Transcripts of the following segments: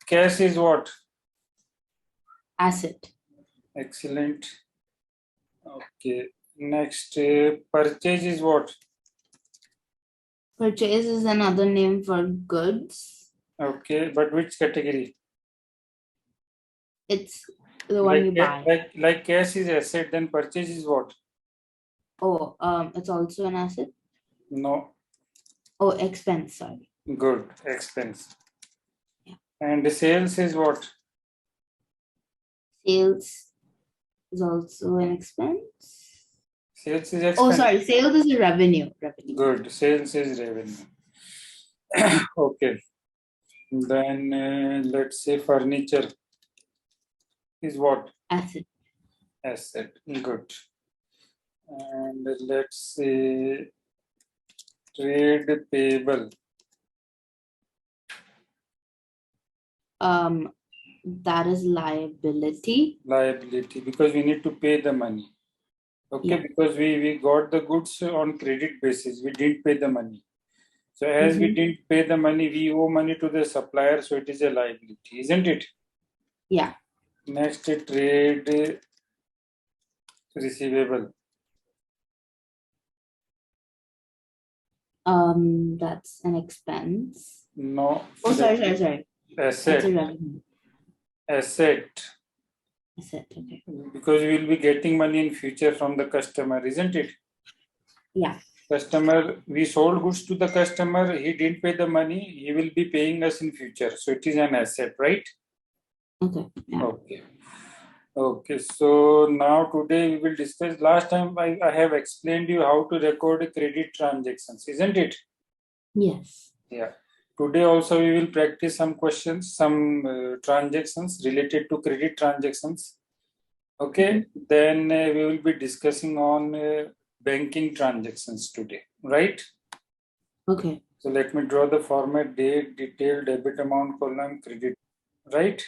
cash is what? Asset. Excellent. Okay. Next, purchase is what? Purchase is another name for goods. Okay, but which category? It's the one you buy. Like cash is asset, then purchase is what? Oh, it's also an asset. No. Oh, expense. Sorry. Good. Expense. Yeah. And sales is what? Sales is also an expense. Sales is expense. Oh, sorry. Sales is a revenue. Good. Sales is revenue. Okay. Then let's say furniture is what? Asset. Asset. Good. And let's say trade payable. That is liability. Liability, because we need to pay the money. Okay, Yeah. because we got the goods on credit basis. We didn't pay the money. So as we didn't pay the money, we owe money to the supplier. So it is a liability, isn't it? Yeah. Next, trade receivable. That's an expense. No. Oh, sorry. Asset. That's a revenue. Asset. Asset. Okay. Because we will be getting money in future from the customer, isn't it? Yeah. Customer, we sold goods to the customer. He didn't pay the money. He will be paying us in future. So it is an asset, right? Okay. Yeah. Okay. Okay, so now today we will discuss. Last time I have explained you how to record credit transactions, isn't it? Yes. Yeah. Today also we will practice some questions, some transactions related to credit transactions. Okay, then we will be discussing on banking transactions today, right? Okay. So let me draw the format: date, detail, debit amount, column, credit, right?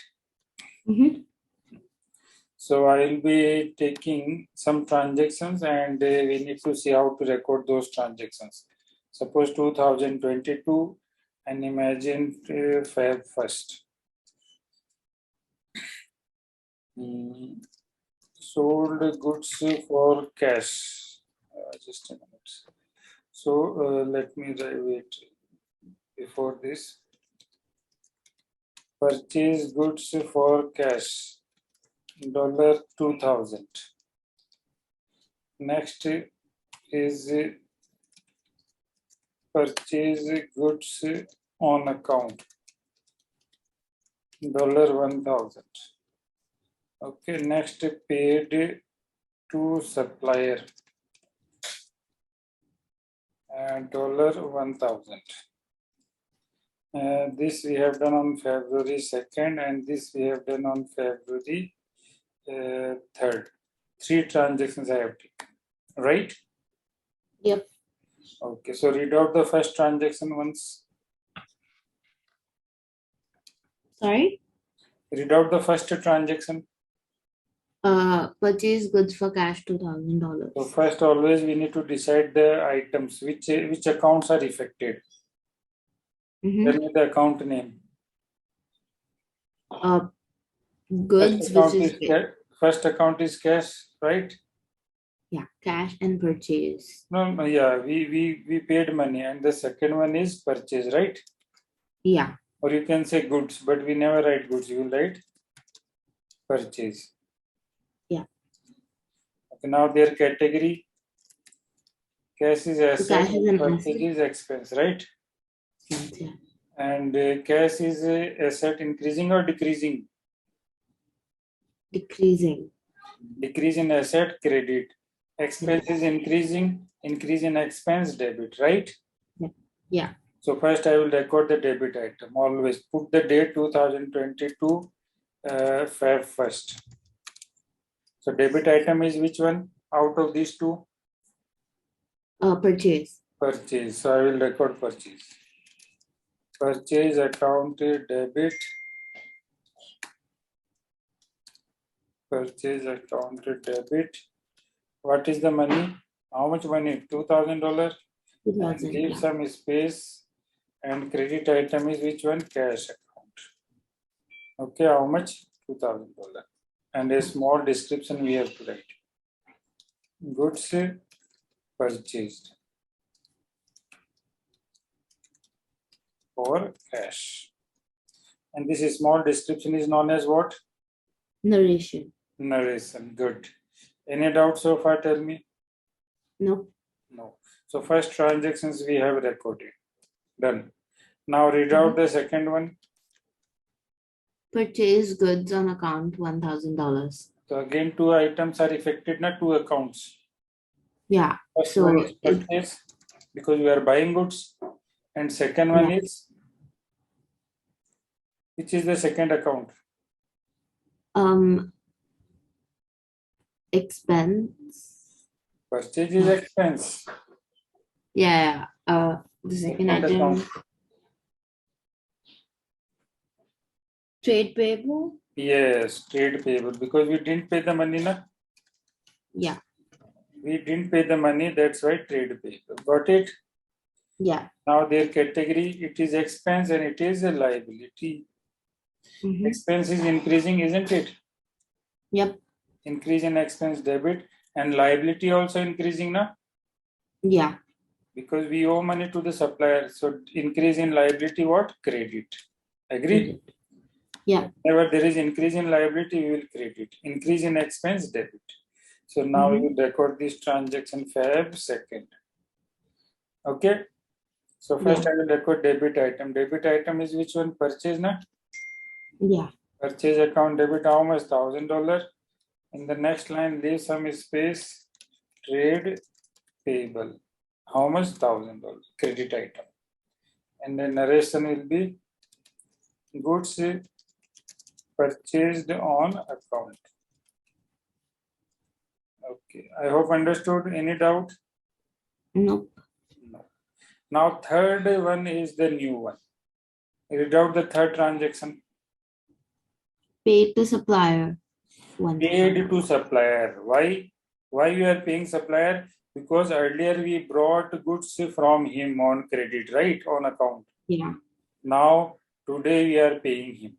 So I will be taking some transactions and we need to see how to record those transactions. Suppose 2022 and imagine Feb 1st. Sold goods for cash. Just a minute. So let me wait before this. Purchase goods for cash. $2,000. Next is purchase goods on account. $1,000. Okay, next paid to supplier. $1,000. This we have done on February 2nd and this we have done on February 3rd. 3 transactions I have taken, right? Yep. Okay, so read out the first transaction once. Sorry? Read out the first transaction. Purchase goods for cash $2,000. So first always we need to decide the items, which accounts are affected. Tell me the account name. Goods, first account is cash, right? Yeah, cash and purchase. No, yeah, we paid money, and the second one is purchase, right? Yeah. Or you can say goods, but we never write goods. You will write purchase. Yeah. Okay, now their category. Cash is asset, purchase is expense, right? Yeah. And cash is asset increasing or decreasing? Decreasing. Decrease in asset, credit. Expense is increasing, increase in expense, debit, right? Yeah. So first I will record the debit item. Always put the date 2022 Feb 1st. So debit item is which one out of these two? Purchase. Purchase. So I will record purchase. Purchase account debit. Purchase account debit. What is the money? How much money? $2,000. Leave some space. And credit item is which one? Cash account. Okay, how much? $2,000. And a small description we have to write. Goods purchased for cash. And this small description is known as what? Narration. Narration. Good. Any doubt so far? Tell me. No. No. So first transactions we have recorded. Done. Now read out the second one. Purchase goods on account $1,000. So again, two items are affected, not two accounts. Yeah. First So one is it, purchase because we are buying goods, and second one Yeah. is, which is the second account? Expense. Purchase is expense. Yeah. The second Second item. account. Trade payable. Yes, trade payable because we didn't pay the money, na? Yeah. We didn't pay the money, that's why trade payable. Got it? Yeah. Now their category, it is expense and it is a liability. Mhm. Expense is increasing, isn't it? Yep. Increase in expense debit and liability also increasing, na? Yeah. Because we owe money to the supplier. So increase in liability, what? Credit. Agree? Yeah. Whenever there is increase in liability, we will credit. Increase in expense, debit. So now we will record this transaction Feb 2nd. Okay. So first I will record debit item. Debit item is which one? Purchase, na? Yeah. Purchase account debit, how much? $1,000. In the next line, leave some space. Trade payable. How much? $1,000. Credit item. And the narration will be goods purchased on account. Okay. I hope understood. Any doubt? Nope. No. Now third one is the new one. Read out the third transaction. Paid to supplier. Paid to supplier. Why? Why you are paying supplier? Because earlier we brought goods from him on credit, right? On account. Yeah. Now today we are paying him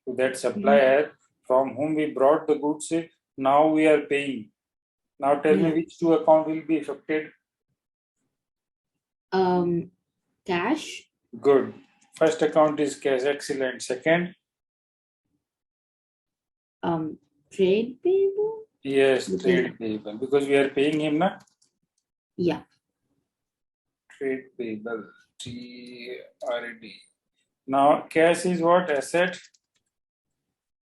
to that supplier from whom we brought the goods. Now we are paying. Now tell me which two account will be affected? Cash. Good. First account is cash. Excellent. Second? Trade payable. Yes, Because- trade payable. Because we are paying him, na? Yeah. Trade payable. TRD. Now cash is what? Asset.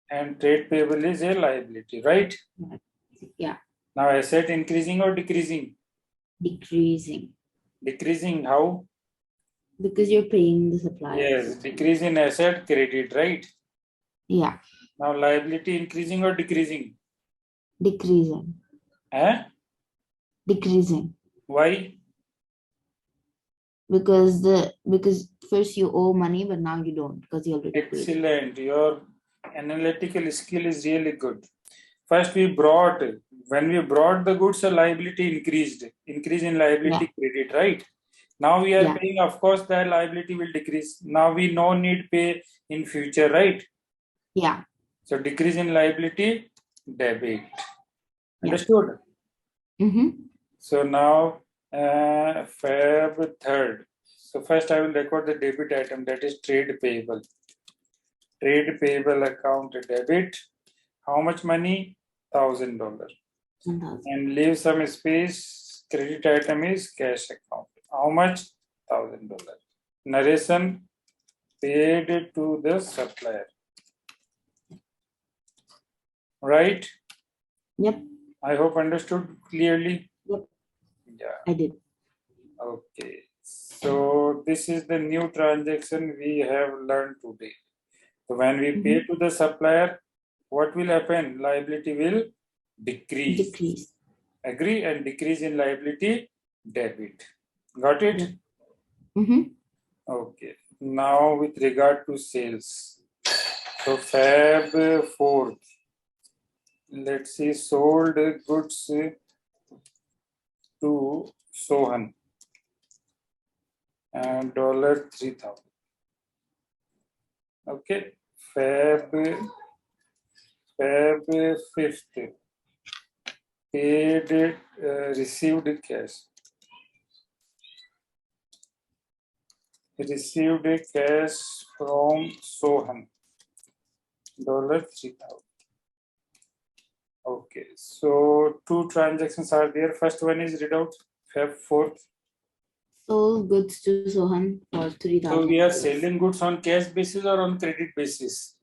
And trade payable is a liability, right? Yeah. Now asset increasing or decreasing? Decreasing. Decreasing. How? Because you're paying the supplier. Yes, decrease in asset, credit, right? Yeah. Now liability increasing or decreasing? Decreasing. Eh? Decreasing. Why? Because first you owe money, but now you don't because you already paid. Excellent. Your analytical skill is really good. First when we brought the goods, the liability increased. Increase in liability, credit, right? Now we are paying, of course, the liability will decrease. Now we no need pay in future, right? Yeah. So decrease in liability, debit. Understood? So now Feb 3rd. So first I will record the debit item, that is trade payable. Trade payable account debit. How much money? $1,000. And leave some space. Credit item is cash account. How much? $1,000. Narration paid to the supplier. Right? Yep. I hope understood clearly. Yep. Yeah. I did. Okay. So this is the new transaction we have learned today. So when we pay to the supplier, what will happen? Liability will decrease. Decrease. Agree? And decrease in liability, debit. Got it? Okay. Now with regard to sales. So Feb 4th. Let's see, sold goods to Sohan and $3,000. Okay. Feb 5th. Paid, received cash. Received cash from Sohan. $3,000. Okay, so two transactions are there. First one is read out Feb 4th. Sold goods to Sohan for $3,000. So we are selling goods on cash basis or on credit basis?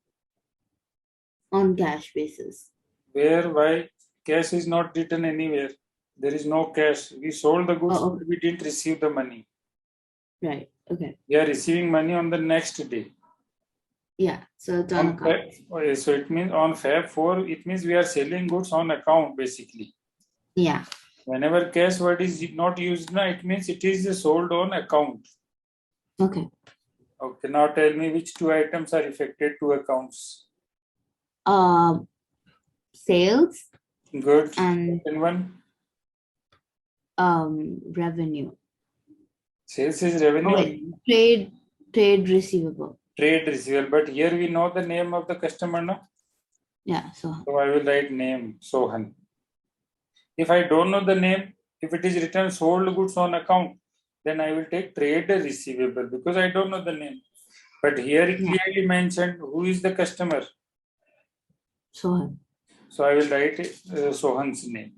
On cash basis. Where, why? Cash is not written anywhere. There is no cash. We sold the goods, Oh, but we didn't receive the money. right. Okay. We are receiving money on the next day. Yeah. So it's on account. So it means on Feb 4, it means we are selling goods on account basically. Yeah. Whenever cash word is not used, it means it is sold on account. Okay. Okay, now tell me which two items are affected to accounts. Sales Good. and Second one. revenue. Sales is revenue. Oh, wait. Trade receivable. Trade receivable. But here we know the name of the customer now. Yeah. Sohan. So I will write name Sohan. If I don't know the name, if it is written sold goods on account, then I will take trade receivable because I don't know the name. But here it clearly mentioned who is the customer. Sohan. So I will write Sohan's name.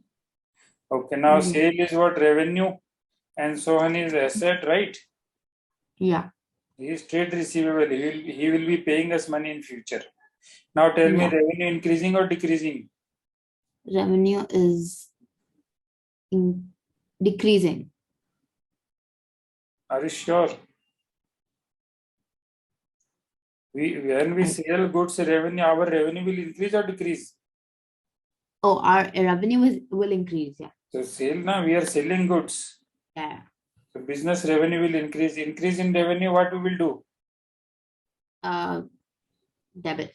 Okay, now sale is what? Revenue, and Sohan is asset, right? Yeah. He is trade receivable. He will be paying us money in future. Now tell me, revenue increasing or decreasing? Revenue is decreasing. Are you sure? When we sell goods, revenue, our revenue will increase or decrease? Oh, our revenue will increase. Yeah. So sale now, we are selling goods. Yeah. So business revenue will increase. Increase in revenue, what we will do? Debit.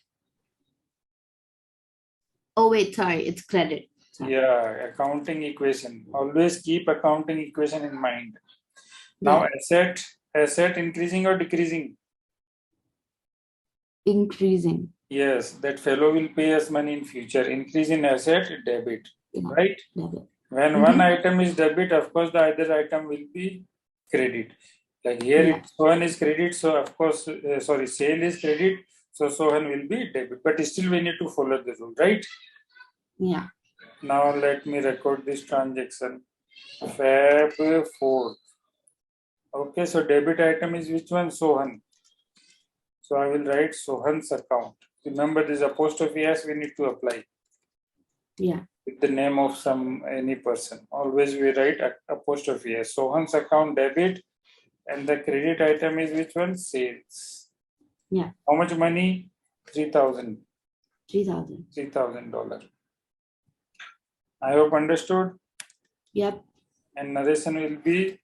Oh wait, sorry, it's credit. Sorry. Yeah, accounting equation. Always keep accounting equation in mind. Now asset increasing or decreasing? Increasing. Yes, that fellow will pay us money in future. Increase in asset, debit, right? Debit. When one item is debit, of course, the other item will be credit. Like here, Sohan is credit, so of course, sale is credit, so Sohan will be debit. But still, we need to follow the rule, right? Yeah. Now let me record this transaction. Feb 4th. Okay, so debit item is which one? Sohan. So I will write Sohan's account. Remember this apostrophe S we need to apply. Yeah. With the name of any person. Always we write apostrophe S. Sohan's account debit, and the credit item is which one? Sales. Yeah. How much money? $3,000. $3,000. I hope understood. Yep. And narration will be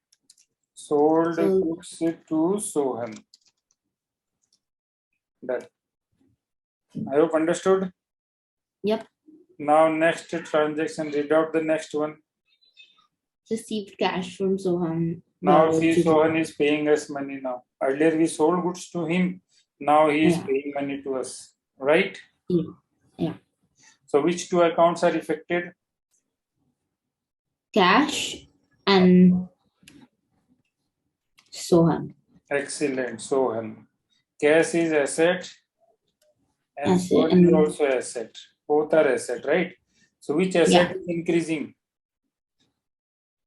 sold goods to Sohan. Done. I hope understood. Yep. Now next transaction, read out the next one. Received cash from Sohan. Now see, Sohan is paying us money now. Earlier we sold goods to him. Now he is paying money to us, right? Yeah. So which two accounts are affected? Cash and Sohan. Excellent, Sohan. Cash is asset and Asset Sohan is also asset. Both are asset, right? So which asset is increasing?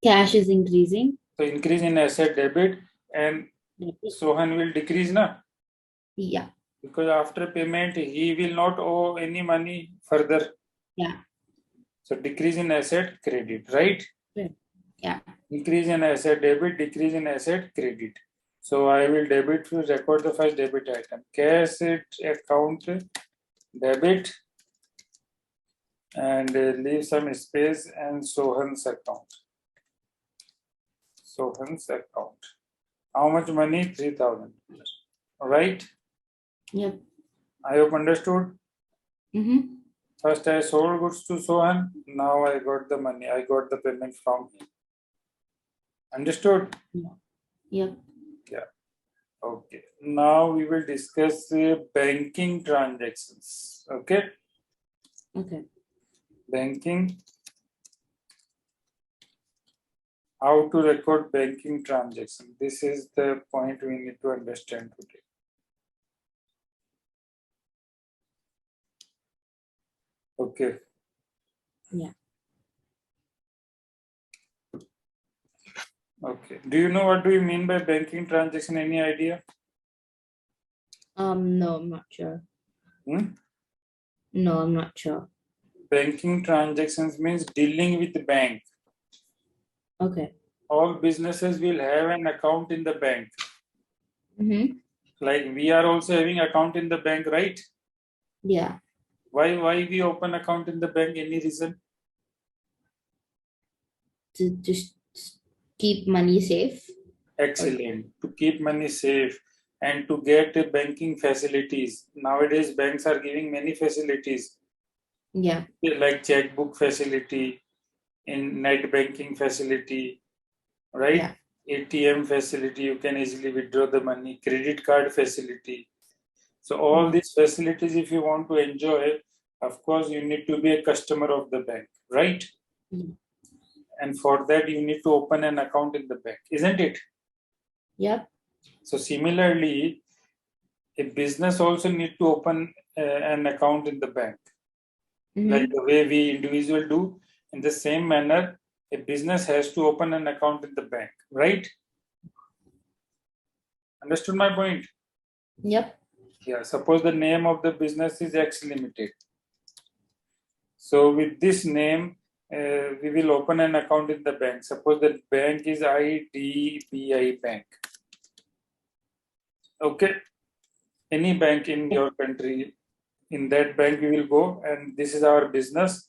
Cash is increasing. So increase in asset debit and Sohan will decrease, na? Yeah. Because after payment, he will not owe any money further. Yeah. So decrease in asset credit, right? Yeah. Increase in asset debit, decrease in asset credit. So I will record the first debit item. Cash account debit and leave some space and Sohan's account. Sohan's account. How much money? 3,000. Right? Yep. I hope understood. First I sold goods to Sohan. Now I got the money. I got the payment from him. Understood? Yep. Yeah. Okay. Now we will discuss banking transactions. Okay. Okay. Banking. How to record banking transaction. This is the point we need to understand today. Okay. Yeah. Okay. Do you know what do you mean by banking transaction? Any idea? No, I'm not sure. Hmm? No, I'm not sure. Banking transactions means dealing with the bank. Okay. All businesses will have an account in the bank. Mm-hmm. Like we are also having account in the bank, right? Yeah. Why we open account in the bank? Any reason? To just keep money safe. Excellent. To keep money safe and to get banking facilities. Nowadays, banks are giving many facilities Yeah. like checkbook facility, in net banking facility, right? Yeah. ATM facility, you can easily withdraw the money, credit card facility. So all these facilities, if you want to enjoy, of course, you need to be a customer of the bank, right? Mm. And for that, you need to open an account in the bank, isn't it? Yep. So similarly, a business also need to open an account in the bank, like the way we individual do. In the same manner, a business has to open an account in the bank, right? Understood my point? Yep. Yeah. Suppose the name of the business is X Limited. So with this name, we will open an account in the bank. Suppose the bank is IDBI Bank. Okay. Any bank in your country, in that bank we will go, and this is our business.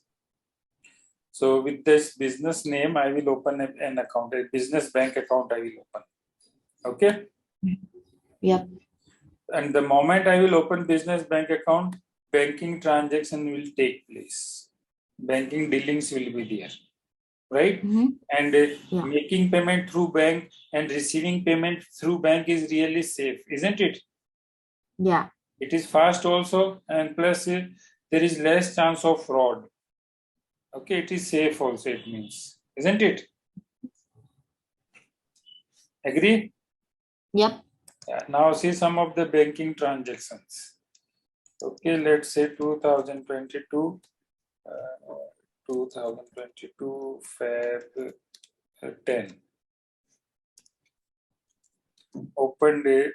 So with this business name, I will open an account, a business bank account I will open. Okay. Yep. And the moment I will open business bank account, banking transaction will take place. Banking dealings will be there, right? And Yeah. making payment through bank and receiving payment through bank is really safe, isn't it? Yeah. It is fast also, and plus there is less chance of fraud. Okay, it is safe also, it means, isn't it? Agree? Yep. Yeah. Now see some of the banking transactions. Okay, let's say 2022, 2022 Feb 10. Opened a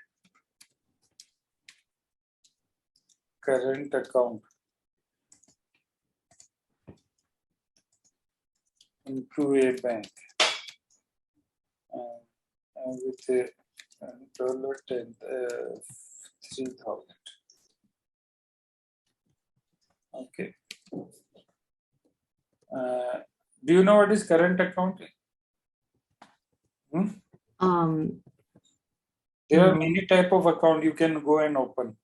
current account into a bank with a dollar 10, 3,000. Okay. Do you know what is current account? There are many type of account you can go and open,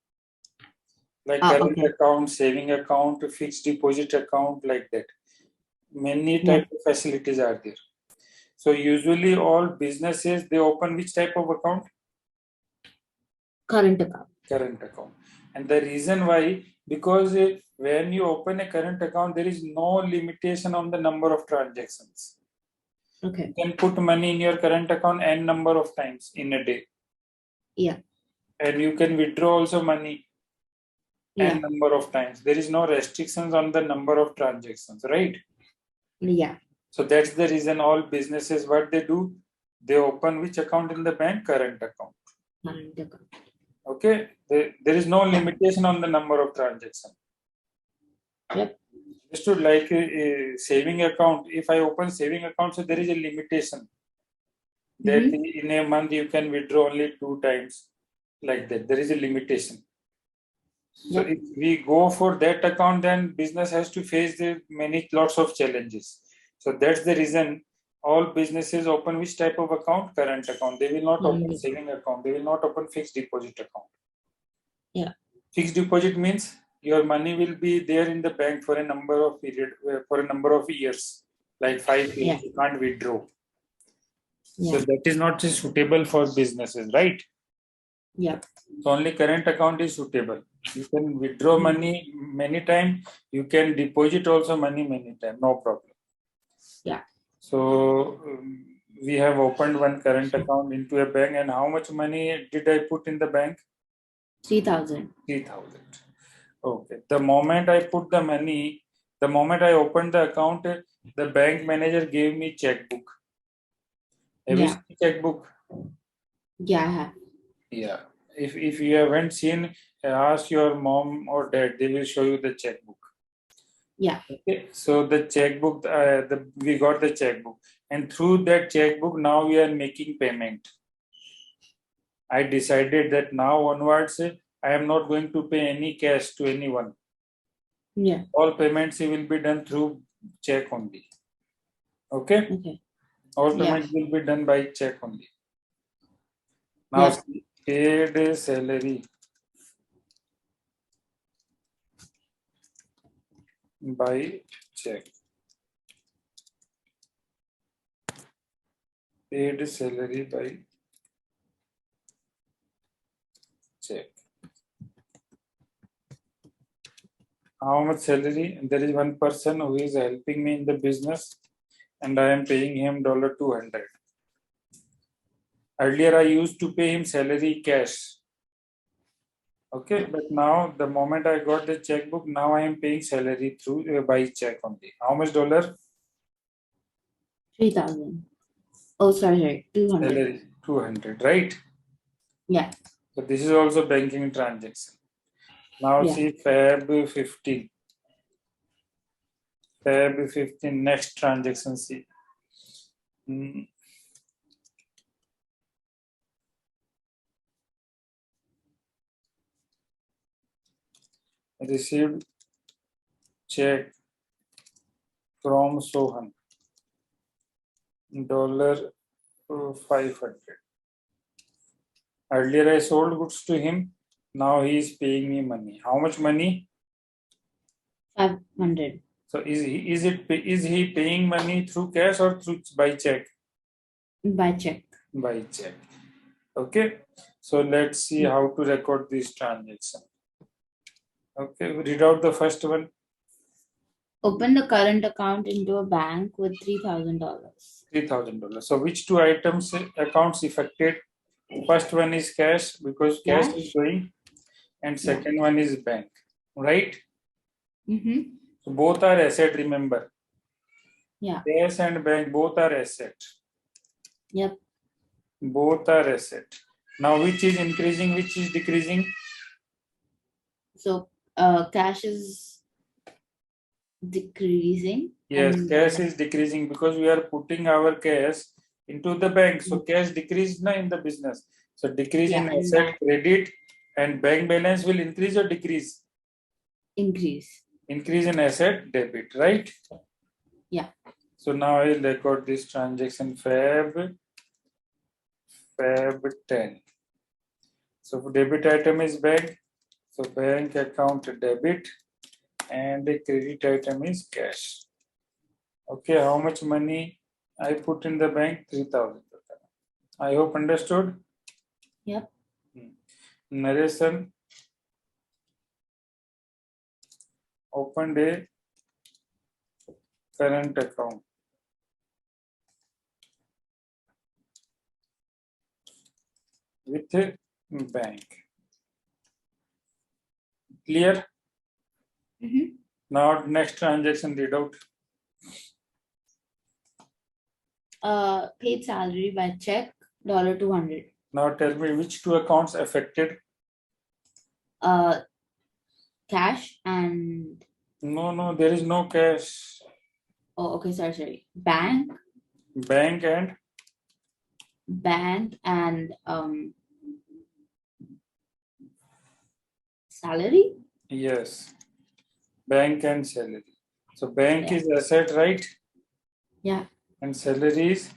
like current account, saving account, fixed deposit account, like that. Many type of facilities are there. So usually all businesses, they open which type of account? Current account. Current account. And the reason why, because when you open a current account, there is no limitation on the number of transactions. Okay. You can put money in your current account n number of times in a day. Yeah. And you can withdraw also money n number of times. There is no restrictions on the number of transactions, right? Yeah. So that's the reason all businesses, what they do, they open which account in the bank? Current account. Current account. Okay. There is no limitation on the number of transactions. Yep. Understood? Like a saving account. If I open saving account, so there is a limitation that in a month you can withdraw only 2 times. Like that. There is a limitation. So if we go for that account, then business has to face the lots of challenges. So that's the reason all businesses open which type of account? Current account. They will not open saving account. They will not open fixed deposit account. Yeah. Fixed deposit means your money will be there in the bank for a number of years, like 5 years. You can't withdraw. So that is not suitable for businesses, right? Yeah. So only current account is suitable. You can withdraw money many times. You can deposit also money many times. No problem. Yeah. So we have opened one current account into a bank. And how much money did I put in the bank? 3,000. 3,000. Okay. The moment I put the money, the moment I opened the account, the bank manager gave me checkbook. Have you Yeah. seen checkbook? Yeah, I have. Yeah. If you haven't seen, ask your mom or dad. They will show you the checkbook. Yeah. Okay. So the checkbook, we got the checkbook, and through that checkbook, now we are making payment. I decided that now onwards, I am not going to pay any cash to anyone. Yeah. All payments will be done through check only. Okay. Okay. All Yeah. payments will be done by check only. Now Yeah. see, paid salary by check. Paid salary by check. How much salary? There is one person who is helping me in the business, and I am paying him $200. Earlier, I used to pay him salary cash. Okay, but now the moment I got the checkbook, now I am paying salary through by check only. How much dollar? 3,000. Oh, sorry. 200. Salary 200, right? Yeah. So this is also banking transaction. Now Yeah. see Feb 15. Feb 15, next transaction see. Received check from Sohan. $500. Earlier I sold goods to him. Now he is paying me money. How much money? 500. So is he paying money through cash or through by check? By check. By check. Okay. So let's see how to record this transaction. Okay. Read out the first one. Open the current account into a bank with $3,000. $3,000. So which two accounts affected? First one is cash because cash is Cash. going, and Yeah. second one is bank, right? Mm-hmm. So both are asset. Remember, Yeah. cash and bank both are asset. Yep. Both are asset. Now which is increasing? Which is decreasing? So cash is decreasing. Yes, And cash is decreasing because we are putting our cash into the bank. So cash decreased na in the business. So decrease yeah, in and asset bank credit, and bank balance will increase or decrease? increase. Increase in asset debit, right? Yeah. So now I'll record this transaction Feb 10. So debit item is bank. So bank account debit, and the credit item is cash. Okay, how much money I put in the bank? 3,000. I hope understood. Yep. Narration. Opened a current account with a bank. Clear? Mm-hmm. Now next transaction read out. Paid salary by check, $200. Now tell me which two accounts affected. Cash and No, there is no cash. oh, okay, sorry. Bank and salary. yes, bank and salary. So bank Yeah. is asset, right? Yeah. And salary is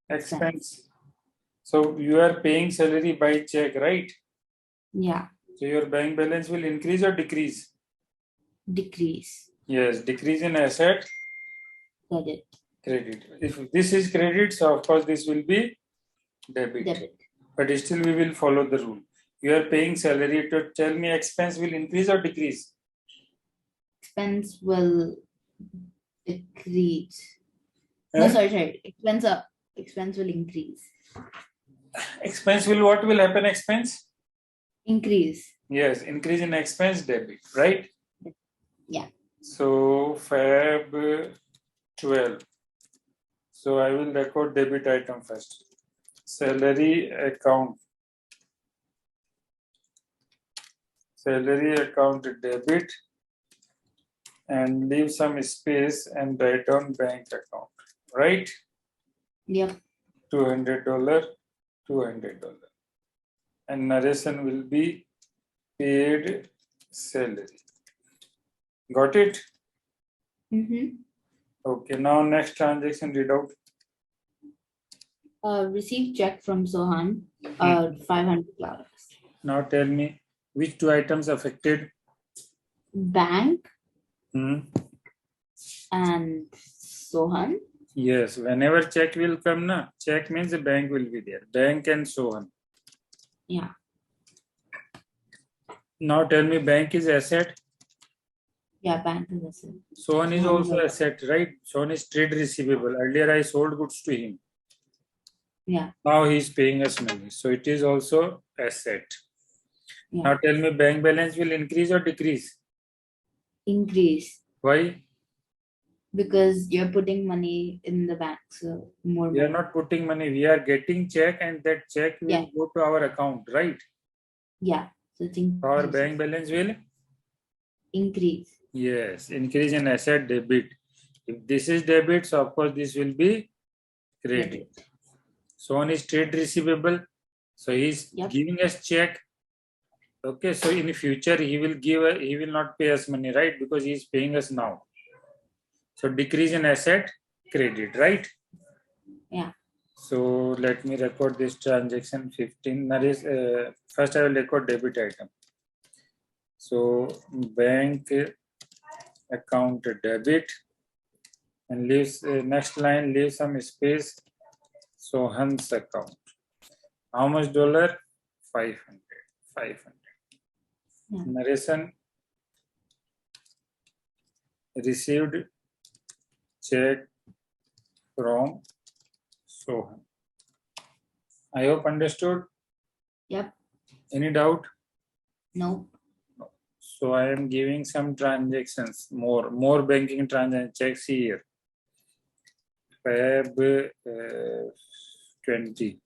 expense. So you are paying salary by check, right? Yeah. So your bank balance will increase or decrease? Decrease. Yes, decrease in asset, Credit. credit. If this is credit, so of course this will be debit. Debit. But still we will follow the rule. You are paying salary. To tell me, expense will increase or decrease? Expense will decrease. No, Eh? sorry. Expense will increase. Expense will, what will happen? Expense? Increase. Yes, increase in expense, debit, right? Yeah. So Feb 12. So I will record debit item first. Salary account. Salary account debit, and leave some space and write down bank account, right? Yep. $200, $200. And narration will be paid salary. Got it? Mm-hmm. Okay, now next transaction read out. Received check from Sohan. $500. Now tell me which two items affected. Bank Hmm. and Sohan. Yes, whenever check will come, na, check means the bank will be there. Bank and so on. Yeah. Now tell me, bank is asset. Yeah, bank is asset. So on is Sohan also asset, right? So on is trade receivable. Earlier I sold goods to him. Yeah. Now he is paying us money. So it is also asset. Yeah. Now tell me, bank balance will increase or decrease? Increase. Why? Because you're putting money in the bank, so more We are money. not putting money. We are getting check, and that check will Yeah. go to our account, right? Yeah. So it's Our bank balance will increase. Yes, increase in asset debit. If this is debit, so of course this will be credit. So on is trade receivable. So he is Yep. giving us check. Okay, so in the future he will not pay us money, right? Because he is paying us now. So decrease in asset, credit, right? Yeah. So let me record this transaction 15. First I will record debit item. So bank account debit, and leaves next line, leave some space. So Hans account. How much dollar? 500. 500. Yeah. Narration. Received check from Sohan. I hope understood. Yep. Any doubt? No. So I am giving some transactions, more banking transaction checks here. Feb 20.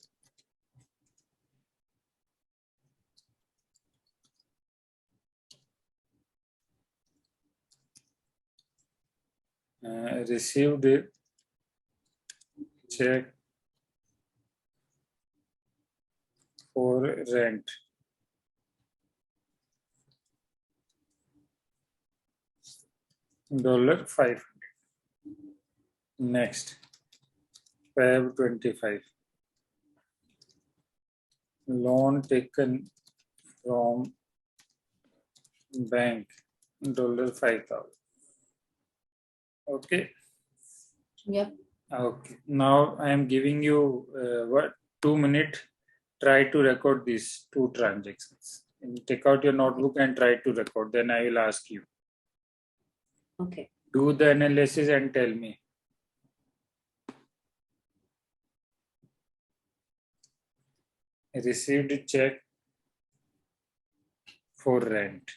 Received check for rent. $500. Next, Feb 25. Loan taken from bank, $5,000. Okay. Yep. Okay. Now I am giving you 2 minutes. Try to record these two transactions. And take out your notebook and try to record. Then I will ask you. Okay. Do the analysis and tell me. Received check for rent.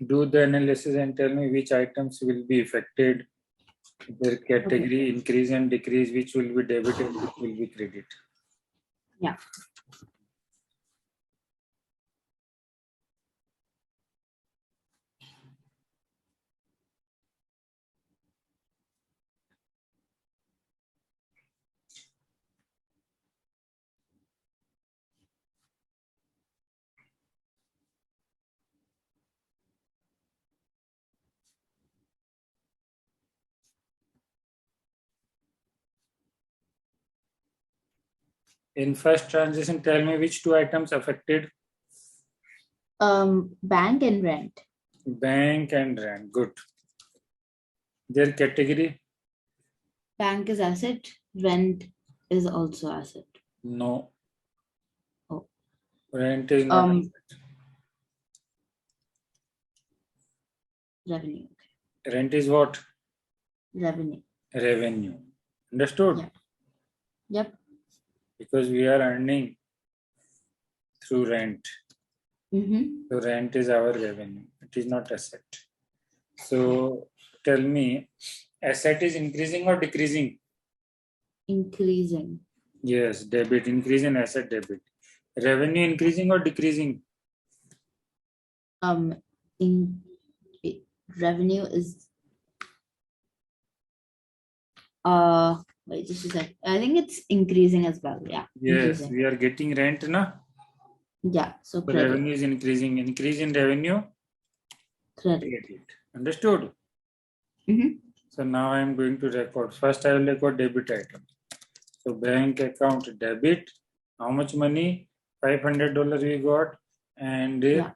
Do the analysis and tell me which items will be affected, their category, increase and decrease, which will be debit and which will be credit. Yeah. In first transaction, tell me which two items affected. Bank and rent. Bank and rent. Good. Their category. Bank is asset. Rent is also asset. No. Oh. Rent is not asset. Revenue. Rent is what? Revenue. Revenue. Understood? Yeah. Yep. Because we are earning through rent. Mm-hmm. So rent is our revenue. It is not asset. So tell me, asset is increasing or decreasing? Increasing. Yes, debit, increase in asset debit. Revenue increasing or decreasing? In revenue is wait just a sec. I think it's increasing as well. Yeah. Yes, Increasing. we are getting rent, na? Yeah. So So credit. revenue is increasing. Increase in revenue, Credit. credit. Understood? Mm-hmm. So now I am going to record. First I will record debit item. So bank account debit. How much money? $500 we got, and Yeah.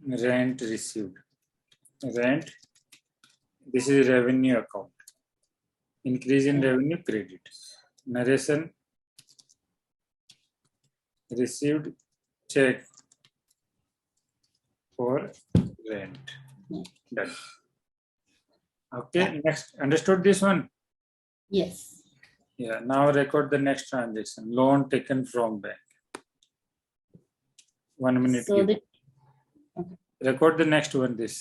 rent received. Rent. This is revenue account. Increase in Yeah. revenue, credit. Narration. Received check for rent. Yeah. Done. Okay, next. Understood this one? Yes. Yeah, now record the next transaction. Loan taken from bank. 1 minute. So Give. Record the next one, this.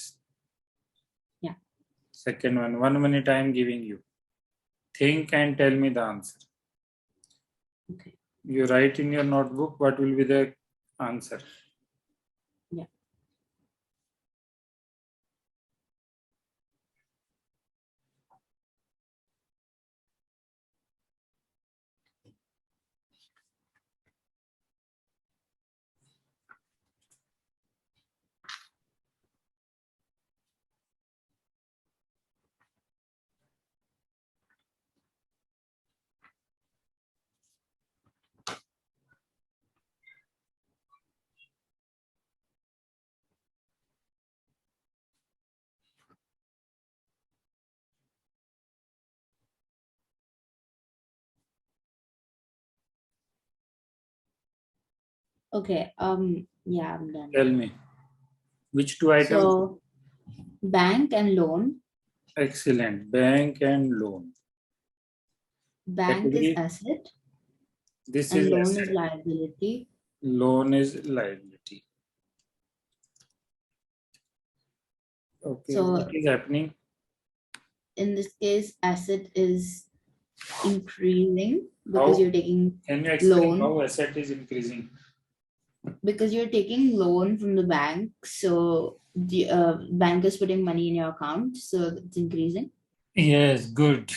Yeah. Second one. 1 minute I am giving you. Think and tell me the answer. Okay. You write in your notebook what will be the answer. Yeah. Okay. Yeah, I'm done. Tell me. Which two items? So bank and loan. Excellent. Bank and loan. Bank is Category. asset This and is loan is asset. liability. Loan is liability. Okay, So what is happening? in this case, asset is increasing because How? you're taking Can you explain loan how asset is increasing? because you're taking loan from the bank. So the bank is putting money in your account, so it's increasing. Yes, good.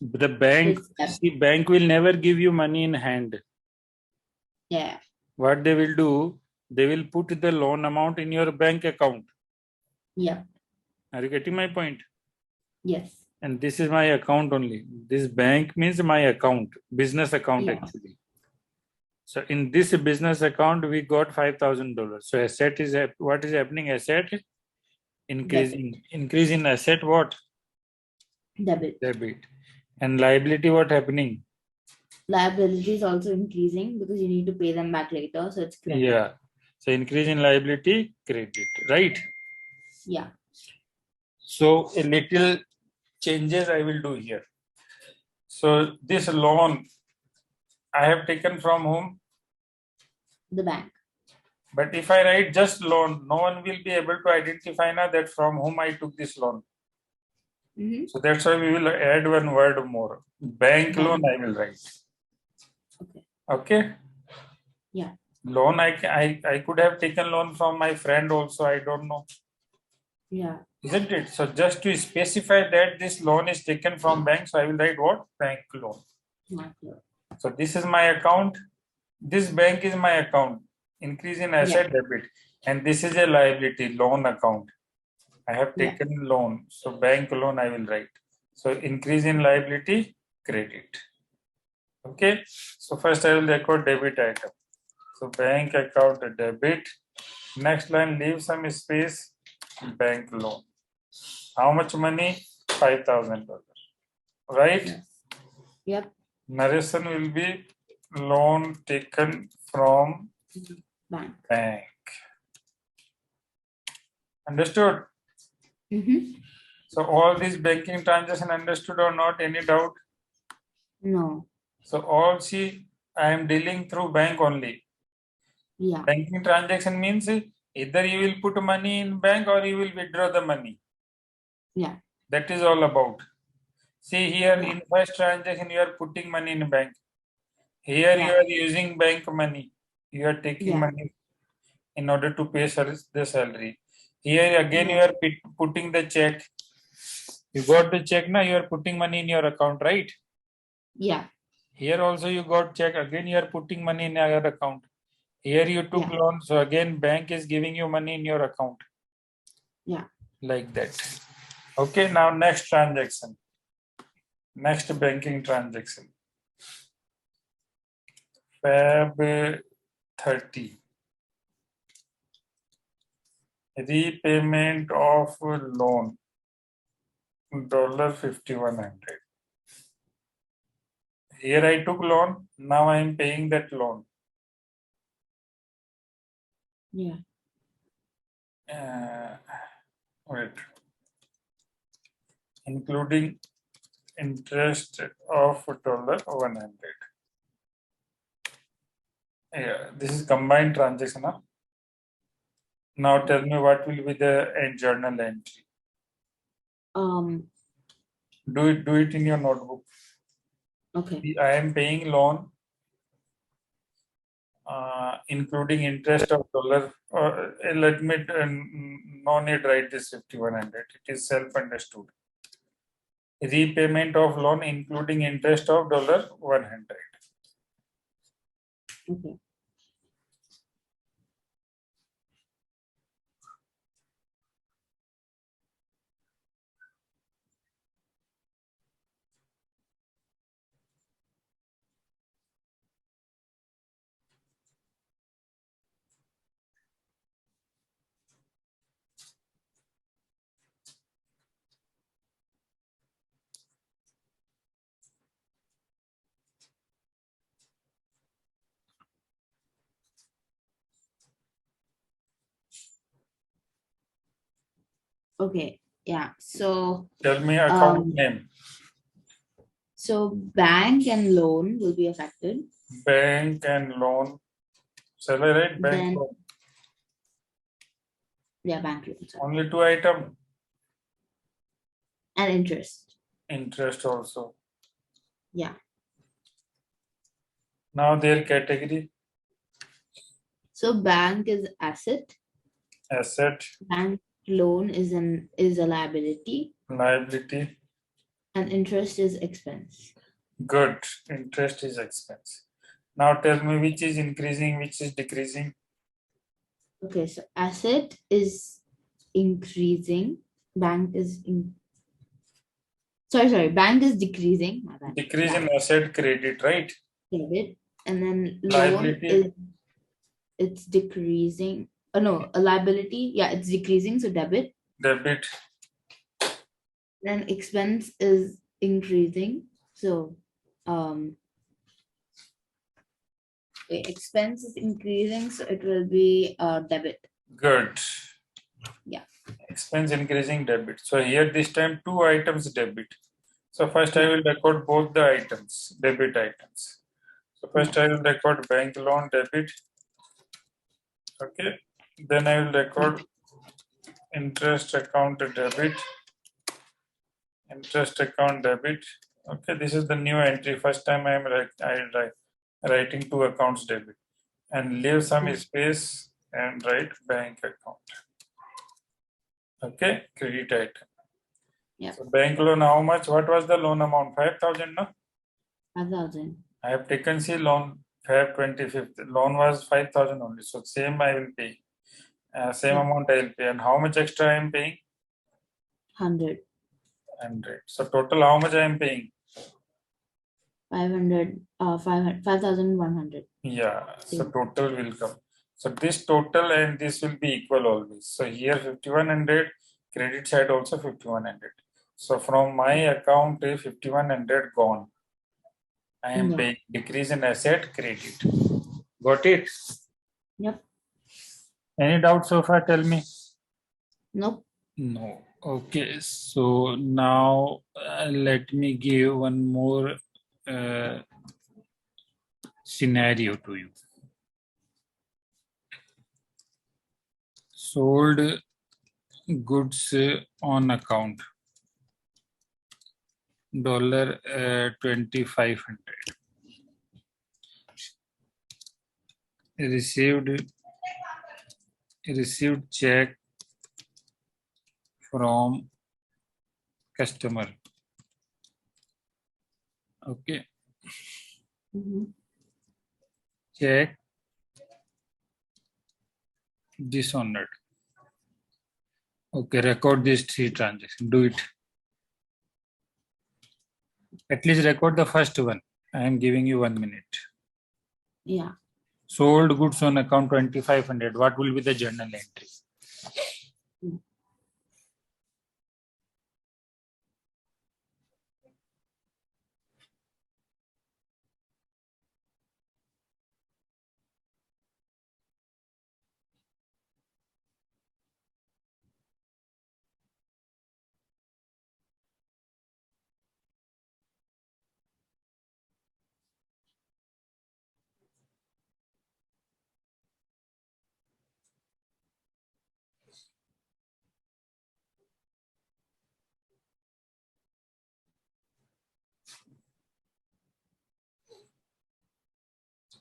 The So bank, it's see, bank will never give you money in hand. yeah. What they will do, they will put the loan amount in your bank account. Yeah. Are you getting my point? Yes. And this is my account only. This bank means my account, business account Yeah. actually. So in this business account, we got $5,000. So asset is what is happening? Asset increasing. Increase in asset what? Debit. Debit. And liability what happening? Liability is also increasing because you need to pay them back later. So it's credit. Yeah. So increase in liability, credit, right? Yeah. So a little changes I will do here. So this loan I have taken from whom? The bank. But if I write just loan, no one will be able to identify now that from whom I took this loan. Mm-hmm. So that's why we will add one word more. Bank loan I will write. Okay. Okay. Yeah. Loan I could have taken loan from my friend also. I don't know. Yeah. Isn't it? So just to specify that this loan is taken from bank, so I will write what? Bank loan. So this is my account. This bank is my account. Increase in asset debit. And this is a liability, loan account. I have taken loan. So bank loan I will write. So increase in liability, credit. Okay. So first I will record debit item. So bank account debit. Next line, leave some space, bank loan. How much money? $5,000. Right? Yes. Yep. Narration will be loan taken from bank. bank. Understood? So all these banking transaction understood or not? Any doubt? No. So all see, I am dealing through bank only. Yeah. Banking transaction means either you will put money in bank or you will withdraw the money. Yeah. That is all about. See here Yeah. in first transaction you are putting money in bank. Here you Yeah. are using bank money. You are taking Yeah. money in order to pay the salary. Here again you Yeah. are putting the check. You got the check now, you are putting money in your account, right? Yeah. Here also you got check, again you are putting money in your account. Here you took Yeah. loan, so again bank is giving you money in your account. Yeah. Like that. Okay, now next transaction. Next banking transaction. Feb 30. Repayment of loan. $5,100. Here I took loan, now I am paying that loan. Yeah. Wait. Including interest of $100. Yeah, this is combined transaction. Huh? Now tell me what will be the journal entry. Do it in your notebook. Okay. I am paying loan, including interest of dollar. Let me no need write this 5,100. It is self-understood. Repayment of loan, including interest of $100. Okay. Okay. Yeah. So Tell me account name. so bank and loan will be affected. Bank and loan. Shall I write bank Then loan? yeah, bank loan. Sorry. Only two items. And interest. Interest also. Yeah. Now their category. So bank is asset. Asset, Bank loan is a liability, liability. and interest is expense. Good. Interest is expense. Now tell me which is increasing, which is decreasing. Okay, so asset is increasing. Bank is sorry, bank is decreasing. My bad. Decrease Yeah, in asset credit, right? debit. And then loan Liability, is it's decreasing. Oh no, a liability. Yeah, it's decreasing. So debit. debit. Then expense is increasing. So expense is increasing. So it will be debit. Good. Yeah. Expense increasing debit. So here this time two items debit. So first I Yeah. will record both the items, debit items. So first I will record bank loan debit. Okay. Then I will record interest account debit. Interest account debit. Okay, this is the new entry. First time I am writing two accounts debit, and leave some space and write bank account. Okay, credit item. Yeah. So bank loan, how much? What was the loan amount? 5,000, no? 5,000. I have taken C loan Feb 25th. Loan was 5,000 only. So same I will pay. Same Yeah. amount I will pay. And how much extra I am paying? 100. 100. So total how much I am paying? 500. 5,100. Yeah, so total will come. So this total and this will be equal always. So here 5,100, credit side also 5,100. So from my account 5,100 gone. I am Yeah. paying decrease in asset credit. Got it? Yep. Any doubt so far? Tell me. Nope. No. Okay. So now let me give one more scenario to you. Sold goods on account $2,500. Received check from customer. Okay. Mhm. Check dishonored. Okay, record these 3 transactions. Do it. At least record the first one. I am giving you 1 minute. Yeah. Sold goods on account 2,500. What will be the journal entry?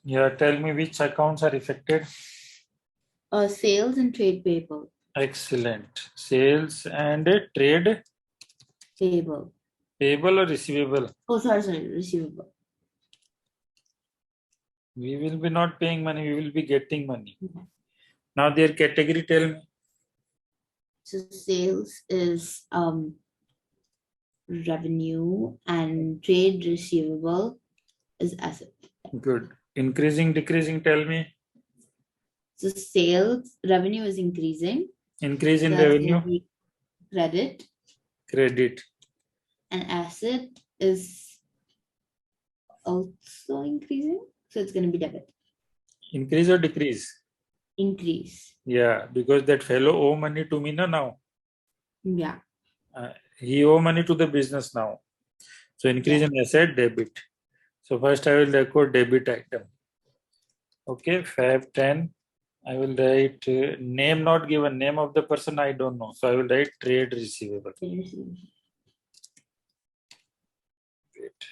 Yeah, tell me which accounts are affected. Sales and trade payable. Excellent. Sales and trade Payable. payable or receivable? Oh, sorry. Receivable. We will be not paying money, we will be getting money. Okay. Now their category, tell me. So sales is revenue and trade receivable is asset. Good. Increasing, decreasing, tell me. So sales revenue is increasing. Increase in So that's going revenue, to be credit, credit. and asset is also increasing. So it's going to be debit. Increase or decrease? Increase. Yeah, because that fellow owe money to me now. Yeah. He owe money to the business now. So increase Yeah. in asset, debit. So first I will record debit item. Okay, Fab 10. I will write name not given, name of the person I don't know. So I will write trade receivable. Trade receivable. Wait.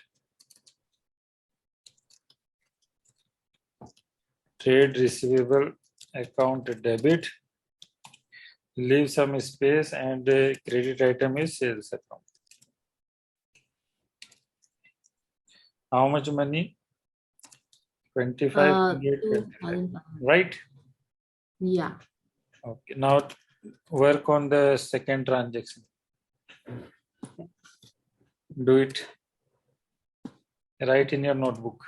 Trade receivable account debit. Leave some space and credit item is sales account. How much money? 25, 2,500. right? Yeah. Okay. Now work on the second transaction. Do it. Write in your notebook.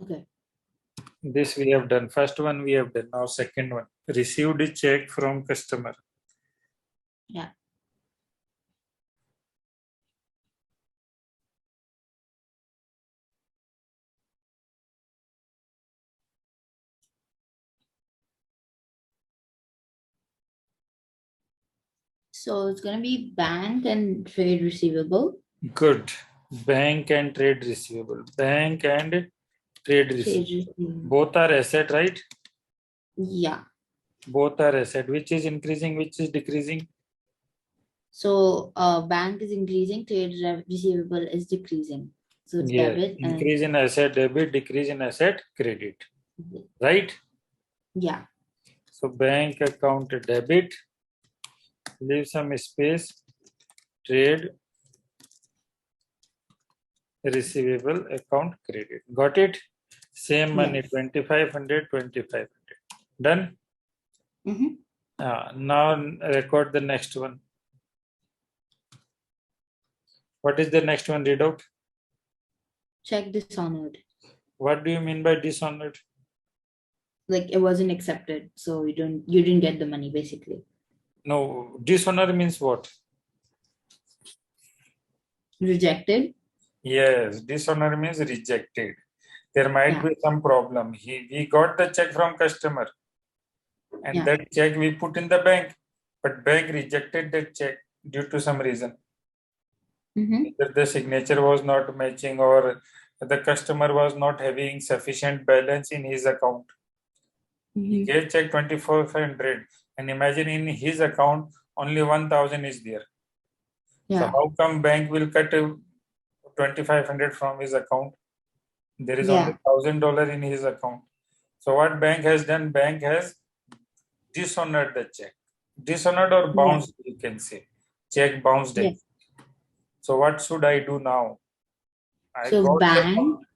Okay. This we have done. First one we have done. Now second one. Received a check from customer. Yeah. So it's going to be bank and trade receivable. Good. Bank and trade receivable. Bank and trade receivable. Both are asset, right? Yeah. Both are asset. Which is increasing, which is decreasing? So bank is increasing, trade receivable is decreasing. So it's Yes. debit and Increase in asset debit, decrease in asset credit. Right? yeah. So bank account debit. Leave some space. Trade receivable account credit. Got it? Same money, Yes. 2,500, 2,500. Done? Mm-hmm. Now record the next one. What is the next one? Read out. Check dishonored. What do you mean by dishonored? Like it wasn't accepted, so you didn't get the money basically. No, dishonor means what? Rejected. Yes, dishonor means rejected. There might Yeah. be some problem. We got the check from customer, and Yeah. that check we put in the bank, but bank rejected that check due to some reason. Mm-hmm. Either the signature was not matching or the customer was not having sufficient balance in his account. He Mm-hmm. gave check 24,500 and imagine in his account only 1,000 is there. So Yeah. how come bank will cut 2,500 from his account? There is only Yeah. $1,000 in his account. So what bank has done? Bank has dishonored the check. Dishonored or Yeah. bounced, you can say. Check bounced. Yes. So what should I do now? I So got the bank.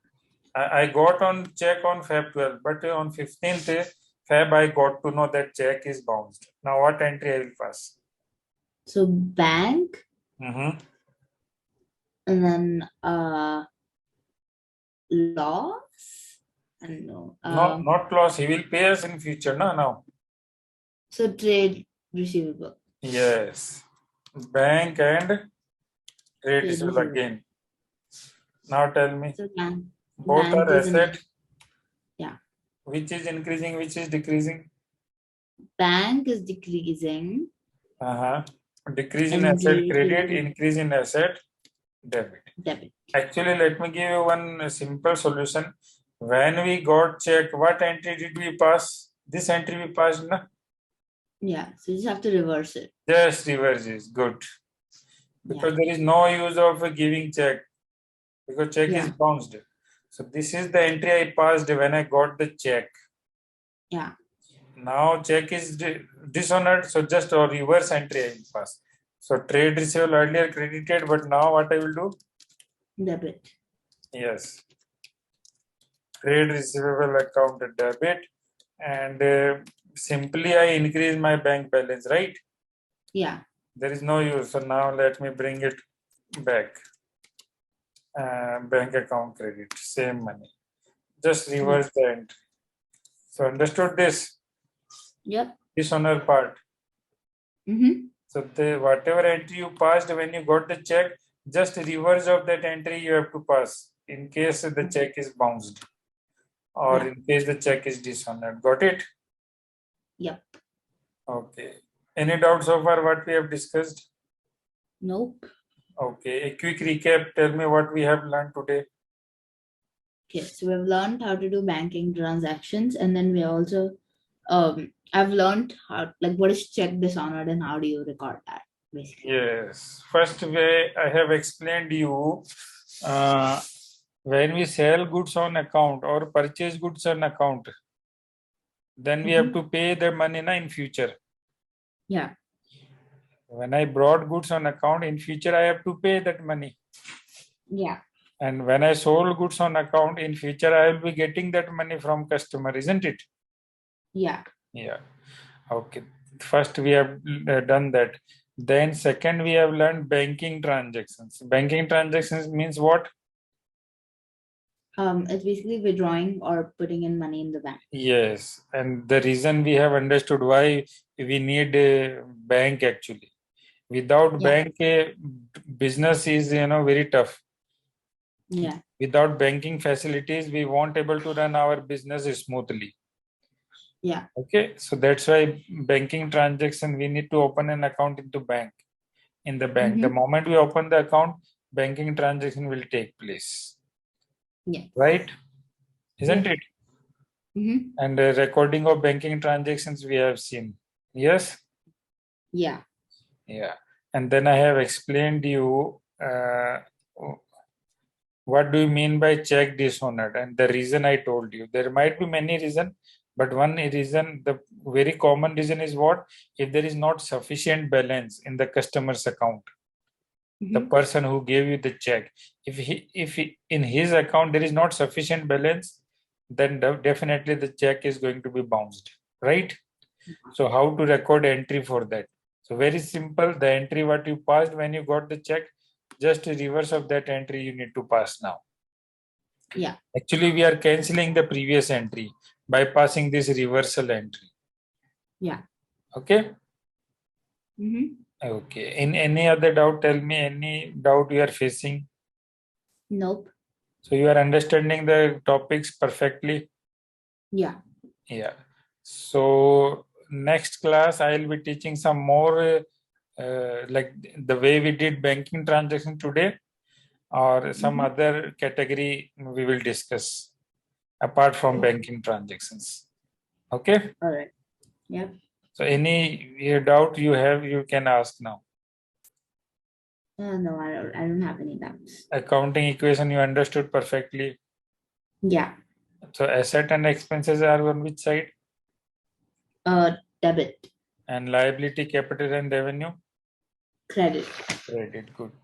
I got on check on Feb 12, but on 15th Feb I got to know that check is bounced. Now what entry I will pass? So bank, Mm-hmm. and then loss. I don't know. No, not loss. He will pay us in future. No, no. So trade receivable. Yes. Bank and trade Trade receivable receivable. again. Now tell me. So bank. Both Bank are is an asset. yeah. Which is increasing, which is decreasing? Bank is decreasing, Uh-huh. Decrease in and asset trade credit, is increase in asset debit. debit. Actually, let me give you one simple solution. When we got check, what entry did we pass? This entry we passed, na? Yeah. So you just have to reverse it. Just reverse is good. Yeah. Because there is no use of giving check because check is Yeah. bounced. So this is the entry I passed when I got the check. Yeah. Now check is dishonored, so just a reverse entry I will pass. So trade receivable earlier credited, but now what I will do? Debit. Yes. Trade receivable account debit, and simply I increase my bank balance, right? Yeah. There is no use. So now let me bring it back. Bank account credit, same money. Just Yeah. reverse the entry. So understood this? Yep. Dishonor part. Mm-hmm. So the whatever entry you passed when you got the check, just reverse of that entry you have to pass in case the check is bounced or Yeah. in case the check is dishonored. Got it? Yep. Okay. Any doubts so far what we have discussed? Nope. Okay. A quick recap. Tell me what we have learned today. Okay. So we've learned how to do banking transactions, and then we also I've learned how, like, what is check dishonored and how do you record that, basically. Yes. First way I have explained you uh, when we sell goods on account or purchase goods on account, then we have Mm-hmm. to pay the money na in future. Yeah. When I brought goods on account, in future I have to pay that money. Yeah. And when I sold goods on account, in future I will be getting that money from customer, isn't it? Yeah. Yeah. Okay. First we have done that. Then second we have learned banking transactions. Banking transactions means what? It's basically withdrawing or putting in money in the bank. Yes. And the reason we have understood why we need a bank actually. Without Yeah. bank, business is very tough. Yeah. Without banking facilities, we won't able to run our business smoothly. Yeah. Okay, so that's why banking transaction we need to open an account in the bank. Mm-hmm. The moment we open the account, banking transaction will take place. Yeah. Right? Isn't Yeah. it? Mm-hmm. And recording of banking transactions we have seen. Yes? Yeah. Yeah. And then I have explained you what do you mean by check dishonored, and the reason I told you. There might be many reasons, but one reason, the very common reason is what? If there is not sufficient balance in the customer's account, the Mm-hmm. person who gave you the check, if in his account there is not sufficient balance, then definitely the check is going to be bounced, right? So how to record entry for that? So very simple. The entry what you passed when you got the check, just reverse of that entry you need to pass now. Yeah. Actually, we are canceling the previous entry by passing this reversal entry. Yeah. Okay. Mm-hmm. Okay. In any other doubt, tell me any doubt you are facing. Nope. So you are understanding the topics perfectly. Yeah. Yeah. So next class I'll be teaching some more like the way we did banking transaction today, or some Mhm. other category we will discuss apart from Okay. banking transactions. Okay. All right. Yep. So any doubt you have, you can ask now. No, I don't have any doubts. Accounting equation you understood perfectly. Yeah. So asset and expenses are on which side? Debit, And liability, capital and revenue? credit. Credit. Good.